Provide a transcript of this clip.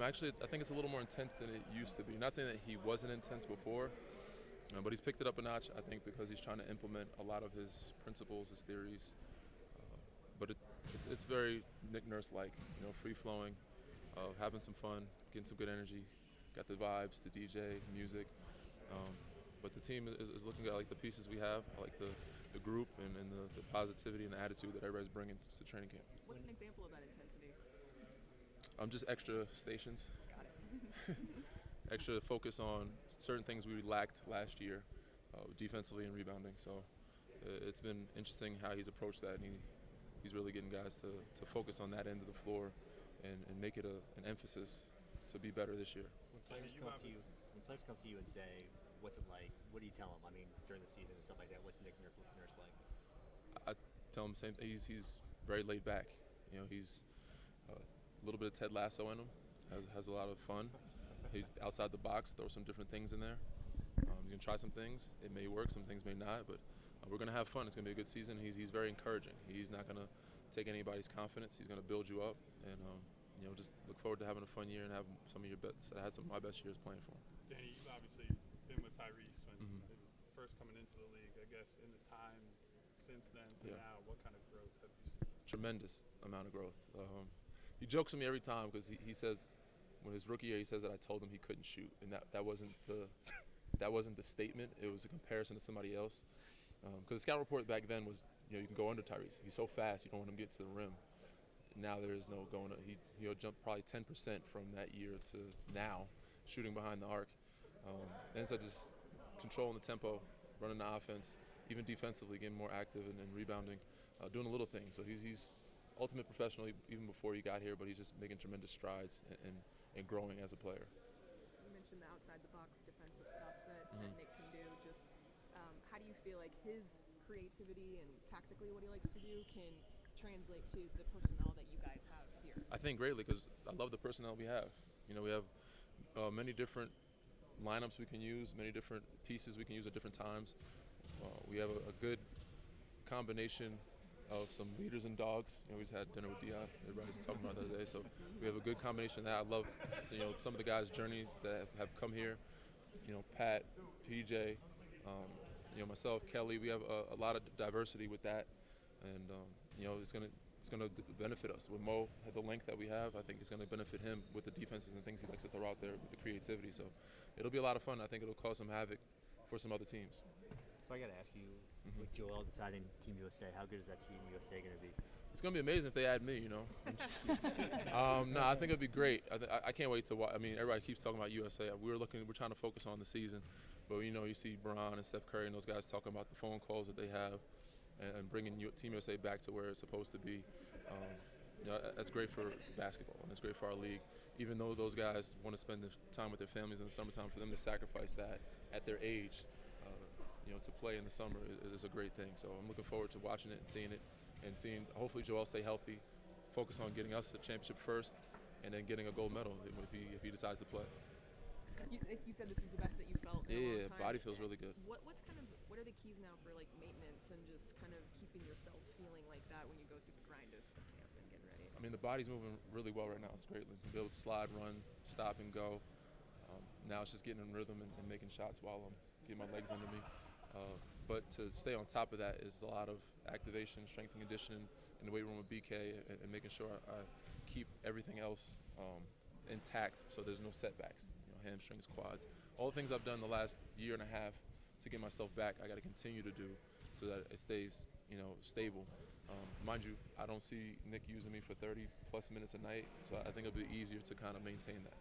Actually, I think it's a little more intense than it used to be. Not saying that he wasn't intense before, but he's picked it up a notch, I think, because he's trying to implement a lot of his principles, his theories. But it's very Nick Nurse-like, free-flowing, having some fun, getting some good energy, got the vibes, the DJ, music. But the team is looking at like the pieces we have. I like the group and the positivity and the attitude that everybody's bringing to training camp. What's an example of that intensity? Just extra stations. Got it. Extra focus on certain things we lacked last year, defensively and rebounding. So it's been interesting how he's approached that, and he's really getting guys to focus on that end of the floor and make it an emphasis to be better this year. When players come to you and say, what's it like, what do you tell them? I mean, during the season and stuff like that, what's Nick Nurse like? I tell him the same thing. He's very laid back. He's a little bit of Ted Lasso in him, has a lot of fun. He outside the box, throw some different things in there. He's gonna try some things. It may work, some things may not, but we're gonna have fun. It's gonna be a good season. He's very encouraging. He's not gonna take anybody's confidence. He's gonna build you up, and just look forward to having a fun year and have some of your best. I had some of my best years playing for him. Danny, you've obviously been with Tyrese when it was first coming into the league. I guess in the time since then to now, what kind of growth have you seen? Tremendous amount of growth. He jokes with me every time because he says, when his rookie year, he says that I told him he couldn't shoot, and that wasn't the statement. It was a comparison to somebody else. Because the scout report back then was, you can go under Tyrese. He's so fast, you don't want him to get to the rim. Now there is no going. He'll jump probably 10% from that year to now, shooting behind the arc. And so just controlling the tempo, running the offense, even defensively, getting more active and rebounding, doing the little things. So he's ultimate professional even before he got here, but he's just making tremendous strides and growing as a player. You mentioned the outside the box defensive stuff that Nick can do. Just how do you feel like his creativity and tactically what he likes to do can translate to the personnel that you guys have here? I think greatly, because I love the personnel we have. We have many different lineups we can use, many different pieces we can use at different times. We have a good combination of some leaders and dogs. We just had dinner with Dion. Everybody was talking about that today. So we have a good combination of that. I love some of the guys' journeys that have come here. Pat, PJ, myself, Kelly. We have a lot of diversity with that, and it's gonna benefit us. With Mo, the length that we have, I think it's gonna benefit him with the defenses and things he likes to throw out there with the creativity. So it'll be a lot of fun. I think it'll cause some havoc for some other teams. So I got to ask you, with Joel deciding Team USA, how good is that Team USA going to be? It's going to be amazing if they add me, No, I think it'll be great. I can't wait to watch. I mean, everybody keeps talking about USA. We're trying to focus on the season. But, you see Bron and Steph Curry and those guys talking about the phone calls that they have and bringing Team USA back to where it's supposed to be. That's great for basketball, and it's great for our league. Even though those guys want to spend the time with their families in the summertime, for them to sacrifice that at their age, to play in the summer is a great thing. So I'm looking forward to watching it and seeing hopefully Joel stay healthy, focus on getting us the championship first, and then getting a gold medal if he decides to play. You said this is the best that you felt in a long time. Body feels really good. What are the keys now for like maintenance and just kind of keeping yourself feeling like that when you go through the grind of camp and getting ready? I mean, the body's moving really well right now. It's great. Be able to slide, run, stop, and go. Now it's just getting in rhythm and making shots while I'm getting my legs under me. But to stay on top of that is a lot of activation, strength and conditioning in the weight room with BK, and making sure I keep everything else intact so there's no setbacks. Hamstrings, quads, all the things I've done the last year and a half to get myself back, I got to continue to do so that it stays, stable. Mind you, I don't see Nick using me for 30 plus minutes a night, so I think it'll be easier to kind of maintain that.